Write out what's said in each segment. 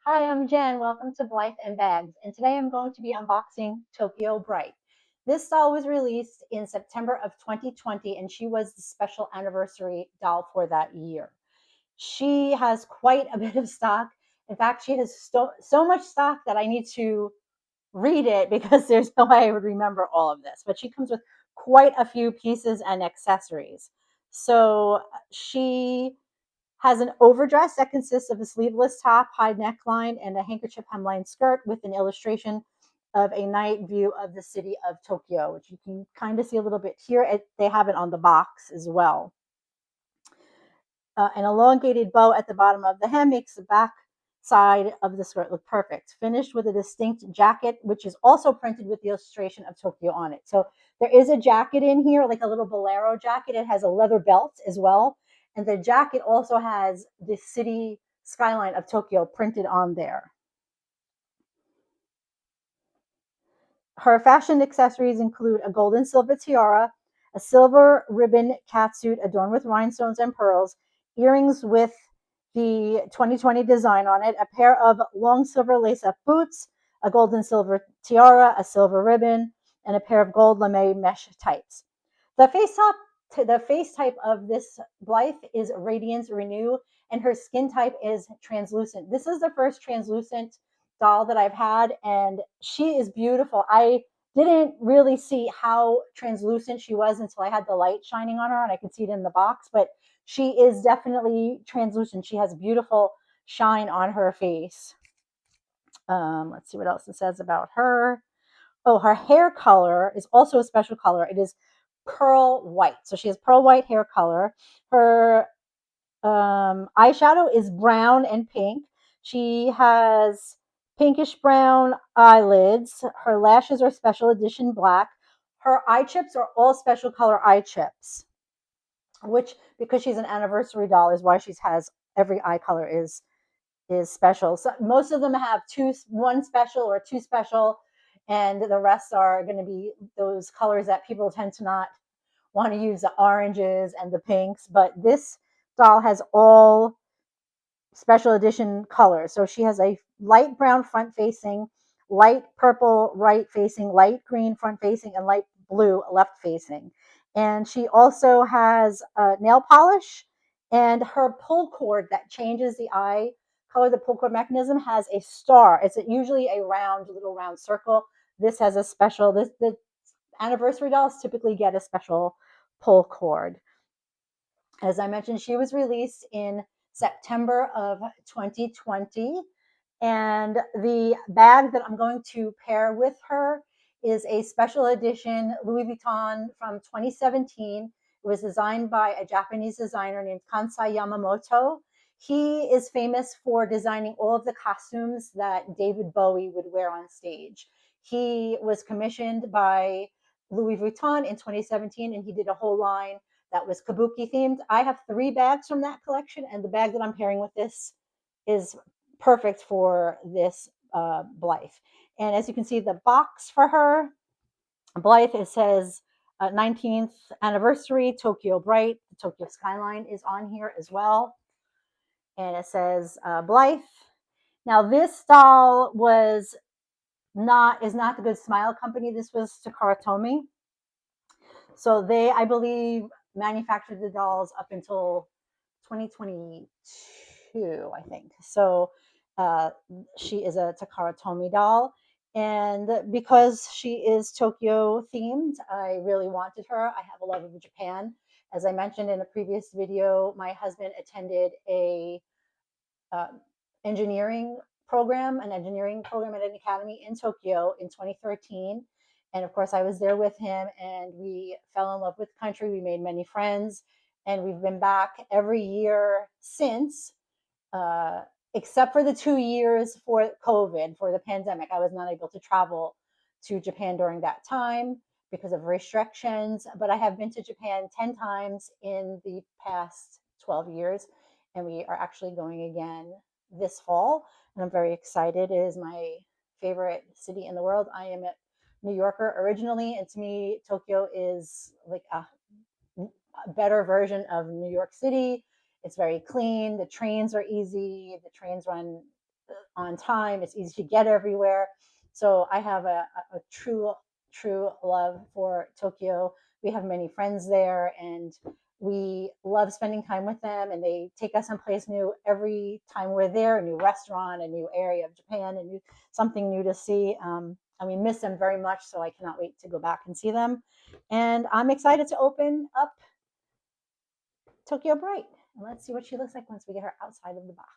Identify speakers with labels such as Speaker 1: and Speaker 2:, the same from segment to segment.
Speaker 1: Hi, I'm Jen. Welcome to Blythe and Bags. And today I'm going to be unboxing Tokyo Bright. This doll was released in September of 2020, and she was the special anniversary doll for that year. She has quite a bit of stock. In fact, she has so much stock that I need to read it because there's no way I would remember all of this. But she comes with quite a few pieces and accessories. So she has an overdress that consists of a sleeveless top, high neckline, and a handkerchief hemline skirt with an illustration of a night view of the city of Tokyo, which you can kind of see a little bit here. They have it on the box as well. An elongated bow at the bottom of the hem makes the back side of the skirt look perfect. Finished with a distinct jacket, which is also printed with the illustration of Tokyo on it. So there is a jacket in here, like a little bolero jacket. It has a leather belt as well. And the jacket also has the city skyline of Tokyo printed on there. Her fashion accessories include a gold and silver tiara, a silver ribbon catsuit adorned with rhinestones and pearls, earrings with the 2020 design on it, a pair of long silver lace-up boots, a gold and silver tiara, a silver ribbon, and a pair of gold lame mesh tights. The face type of this Blythe is Radiance Renew, and her skin type is translucent. This is the first translucent doll that I've had, and she is beautiful. I didn't really see how translucent she was until I had the light shining on her and I could see it in the box, but she is definitely translucent. She has beautiful shine on her face. Let's see what else it says about her. Oh, her hair color is also a special color. It is pearl white. So she has pearl white hair color. Her eyeshadow is brown and pink. She has pinkish brown eyelids. Her lashes are special edition black. Her eye chips are all special color eye chips, which because she's an anniversary doll is why she has every eye color is special. So most of them have one special or two special, and the rest are going to be those colors that people tend to not want to use, the oranges and the pinks. But this doll has all special edition colors. So she has a light brown front facing, light purple right facing, light green front facing, and light blue left facing. And she also has nail polish, and her pull cord that changes the eye color. The pull cord mechanism has a star. It's usually a little round circle. This has a special, the anniversary dolls typically get a special pull cord. As I mentioned, she was released in September of 2020. And the bag that I'm going to pair with her is a special edition Louis Vuitton from 2017. It was designed by a Japanese designer named Kansai Yamamoto. He is famous for designing all of the costumes that David Bowie would wear on stage. He was commissioned by Louis Vuitton in 2017, and he did a whole line that was Kabuki themed. I have 3 bags from that collection, and the bag that I'm pairing with this is perfect for this Blythe. And as you can see, the box for her Blythe, it says 19th anniversary Tokyo Bright. The Tokyo skyline is on here as well, and it says Blythe. Now this doll is not the Good Smile Company. This was Takara Tomy. So they, I believe, manufactured the dolls up until 2022, I think. So uh, she is a Takara Tomy doll. And because she is Tokyo themed, I really wanted her. I have a love of Japan. As I mentioned in a previous video, my husband attended uh, an engineering program at an academy in Tokyo in 2013. And of course, I was there with him, and we fell in love with the country. We made many friends, and we've been back every year since, uh, except for the 2 years for COVID, for the pandemic. I was not able to travel to Japan during that time because of restrictions, but I have been to Japan 10 times in the past 12 years, and we are actually going again this fall, and I'm very excited. It is my favorite city in the world. I am a New Yorker originally, and to me, Tokyo is like a better version of New York City. It's very clean. The trains are easy. The trains run on time. It's easy to get everywhere. So I have a true love for Tokyo. We have many friends there, and we love spending time with them. And they take us someplace new every time we're there, a new restaurant, a new area of Japan, something new to see. And we miss them very much. So I cannot wait to go back and see them. And I'm excited to open up Tokyo Bright. And let's see what she looks like once we get her outside of the box.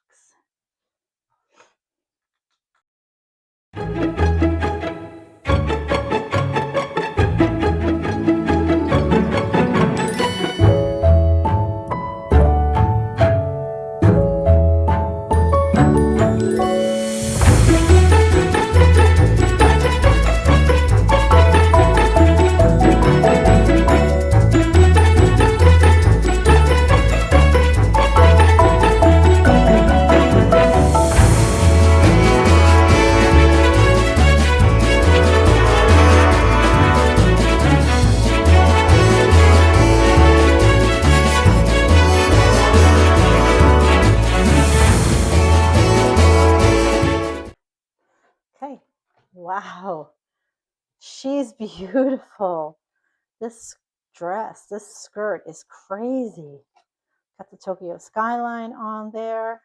Speaker 1: Okay. Wow. She's beautiful. This this skirt is crazy. Got the Tokyo skyline on there.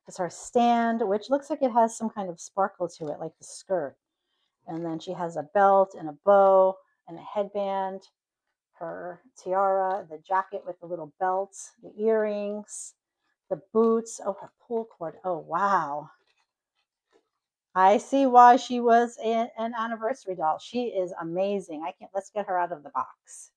Speaker 1: It's her stand, which looks like it has some kind of sparkle to it, like the skirt. And then she has a belt and a bow and a headband, her tiara, the jacket with the little belts, the earrings, the boots. Oh, her pull cord. Oh, wow. I see why she was an anniversary doll. She is amazing. I can't. Let's get her out of the box.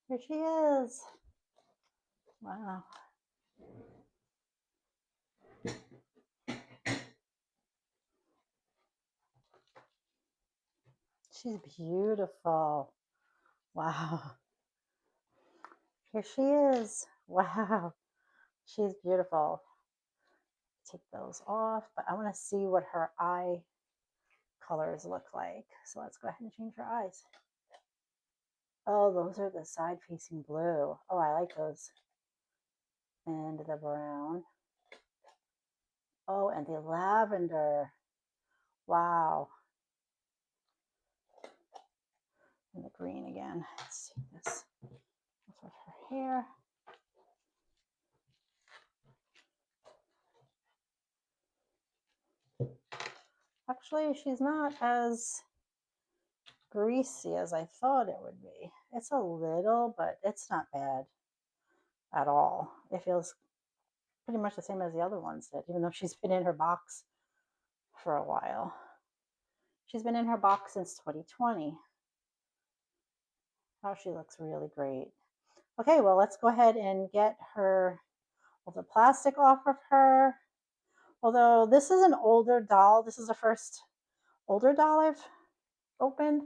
Speaker 1: Here she is. Wow. She's beautiful. Wow. Here she is. Wow. She's beautiful. Take those off, but I want to see what her eye colors look like. So let's go ahead and change her eyes. Oh, those are the side facing blue. Oh, I like those. And the brown. Oh, and the lavender. Wow. And the green again. Let's see this. With her hair. Actually, she's not as greasy as I thought it would be. It's a little, but it's not bad at all. It feels pretty much the same as the other ones did, even though she's been in her box for a while. She's been in her box since 2020. Oh, she looks really great. Okay, well, let's go ahead and get her, all the plastic off of her. Although this is an older doll. This is the first older doll I've opened,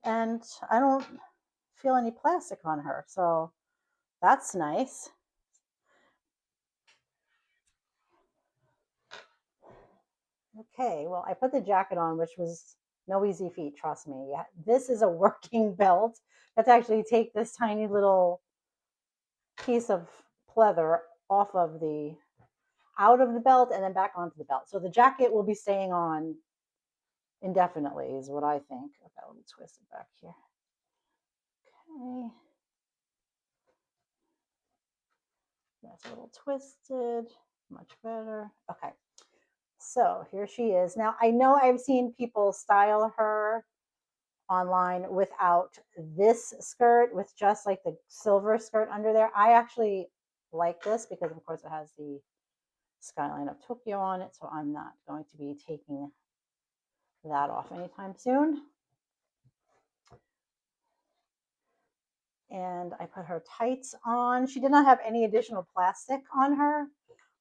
Speaker 1: and I don't feel any plastic on her, so that's nice. Okay, well, I put the jacket on, which was no easy feat, trust me. This is a working belt. Let's actually take this tiny little piece of pleather off of out of the belt and then back onto the belt. So the jacket will be staying on indefinitely is what I think. Okay, let me twist it back here. Okay. That's a little twisted, much better. Okay, so here she is. Now, I know I've seen people style her online without this skirt, with just like the silver skirt under there. I actually like this because, of course, it has the skyline of Tokyo on it, so I'm not going to be taking that off anytime soon. And I put her tights on. She did not have any additional plastic on her,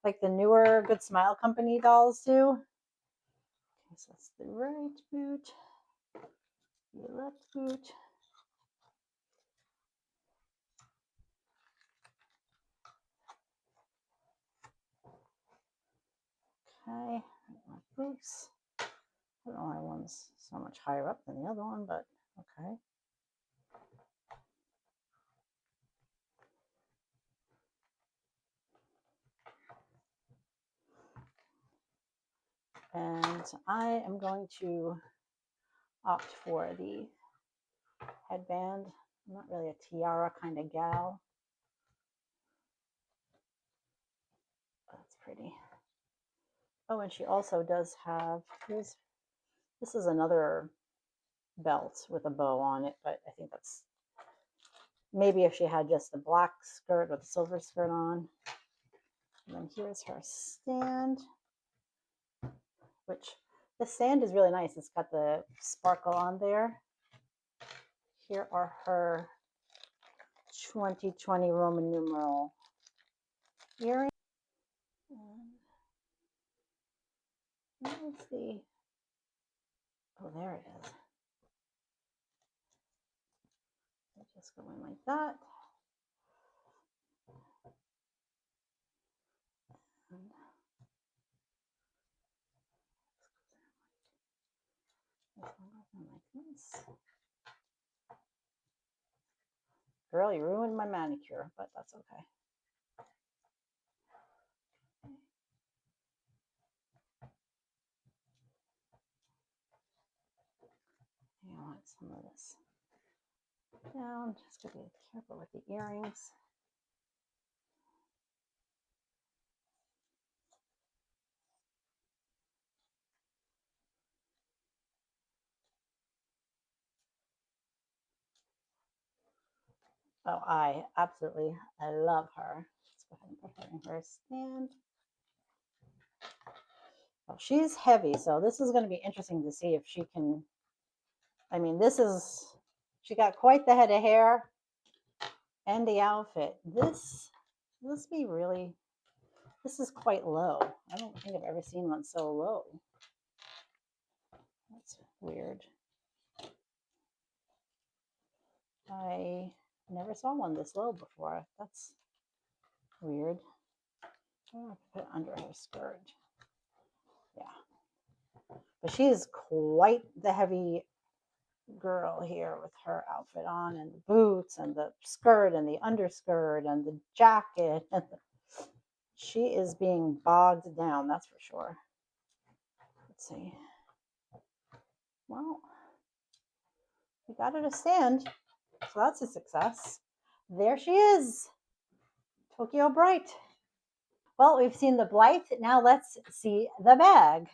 Speaker 1: like the newer Good Smile Company dolls do. Okay, so that's the right boot, the left boot. Okay, my boots. I don't know why one's so much higher up than the other one, but okay. And I am going to opt for the headband. I'm not really a tiara kind of gal. That's pretty. Oh, and she also does have this. This is another belt with a bow on it, but I think that's maybe if she had just the black skirt with the silver skirt on. And then here's her stand, which the stand is really nice. It's got the sparkle on there. Here are her 2020 Roman numeral earrings. Let's see. Oh, there it is. Just go in like that. And this one goes in like this. Girl, you ruined my manicure, but that's okay. I want some of this down. Just gotta be careful with the earrings. Oh, I love her. Let's go ahead and put her in her stand. Well, she's heavy, so this is going to be interesting to see if she can. I mean, she got quite the head of hair and the outfit. This is quite low. I don't think I've ever seen one so low. That's weird. I never saw one this low before. That's weird. I'm going to put it under her skirt. Yeah. But she is quite the heavy girl here with her outfit on and the boots and the skirt and the underskirt and the jacket. She is being bogged down, that's for sure. Let's see. Well, we got her to stand, so that's a success. There she is, Tokyo Bright. Well, we've seen the Blythe. Now let's see the bag.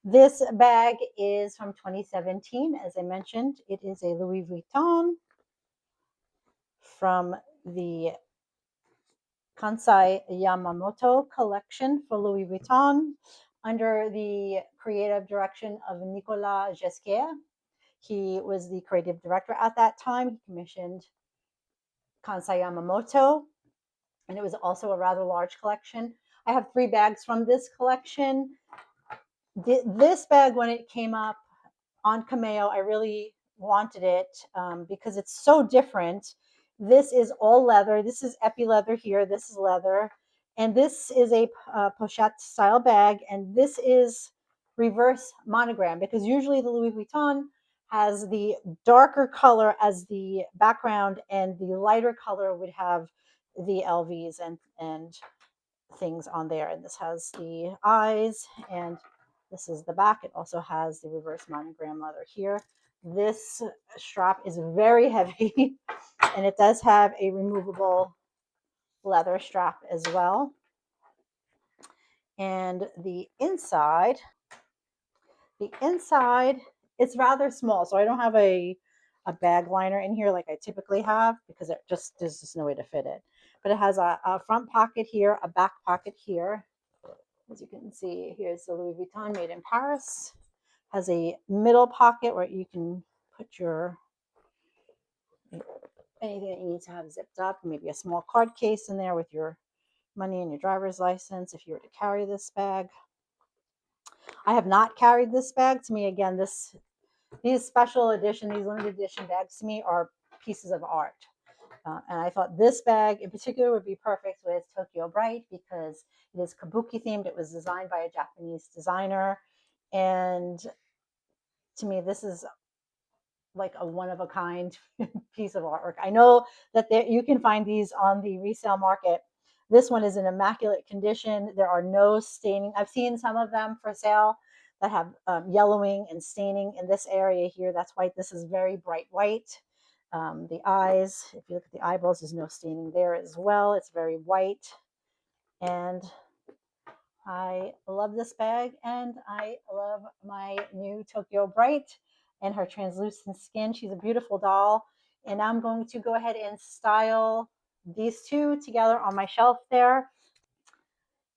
Speaker 1: This bag is from 2017. As I mentioned, it is a Louis Vuitton from the Kansai Yamamoto collection for Louis Vuitton under the creative direction of Nicolas Ghesquière. He was the creative director at that time. He commissioned Kansai Yamamoto, and it was also a rather large collection. I have 3 bags from this collection. This bag, when it came up on Cameo, I really wanted it because it's so different. This is all leather. This is epi leather here. This is leather. And this is a pochette style bag. And this is reverse monogram because usually the Louis Vuitton has the darker color as the background and the lighter color would have the LVs and things on there. And this has the eyes and this is the back. It also has the reverse monogram leather here. This strap is very heavy and it does have a removable leather strap as well. And the inside, it's rather small. So I don't have a bag liner in here like I typically have because there's just no way to fit it. But it has a front pocket here, a back pocket here. As you can see, here's the Louis Vuitton made in Paris. Has a middle pocket where you can put your anything that you need to have zipped up, maybe a small card case in there with your money and your driver's license if you were to carry this bag. I have not carried this bag. To me, again, these special edition, these limited edition bags to me are pieces of art. And I thought this bag in particular would be perfect with Tokyo Bright because it is Kabuki themed. It was designed by a Japanese designer. And to me, this is like a one of a kind piece of artwork. I know that you can find these on the resale market. This one is in immaculate condition. There are no staining. I've seen some of them for sale that have yellowing and staining in this area here. That's white. This is very bright white. The eyes, if you look at the eyeballs, there's no staining there as well. It's very white. And I love this bag, and I love my new Tokyo Bright and her translucent skin. She's a beautiful doll. And I'm going to go ahead and style these two together on my shelf there.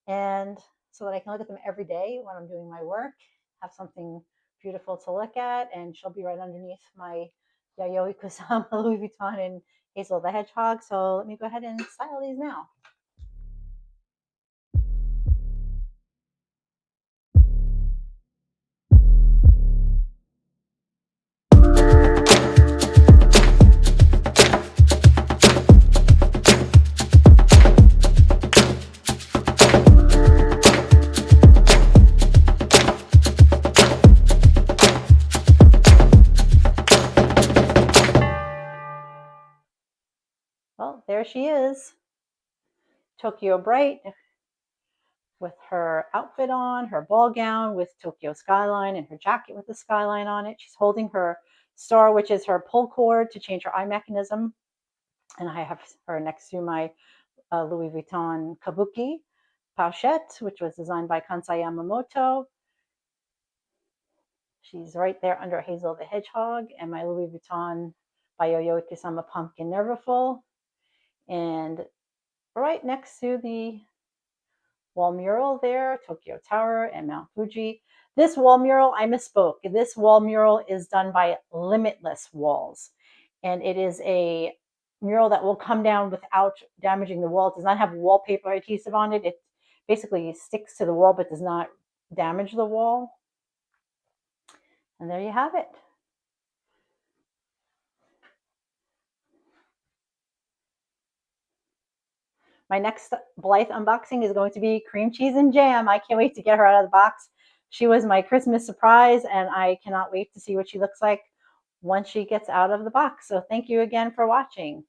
Speaker 1: And so that I can look at them every day when I'm doing my work, have something beautiful to look at. And she'll be right underneath my Yayoi Kusama Louis Vuitton and Hazel the Hedgehog. So let me go ahead and style these now. Well, there she is, Tokyo Bright, with her outfit on, her ball gown with Tokyo skyline and her jacket with the skyline on it. She's holding her star, which is her pull cord to change her eye mechanism. And I have her next to my Louis Vuitton Kabuki pochette, which was designed by Kansai Yamamoto. She's right there under Hazel the Hedgehog and my Louis Vuitton by Yayoi Kusama Pumpkin Neverfull. And right next to the wall mural there, Tokyo Tower and Mount Fuji. This wall mural, I misspoke. This wall mural is done by Limitless Walls. And it is a mural that will come down without damaging the wall. It does not have wallpaper adhesive on it. It basically sticks to the wall but does not damage the wall. And there you have it. My next Blythe unboxing is going to be cream cheese and jam. I can't wait to get her out of the box. She was my Christmas surprise, and I cannot wait to see what she looks like once she gets out of the box. So thank you again for watching.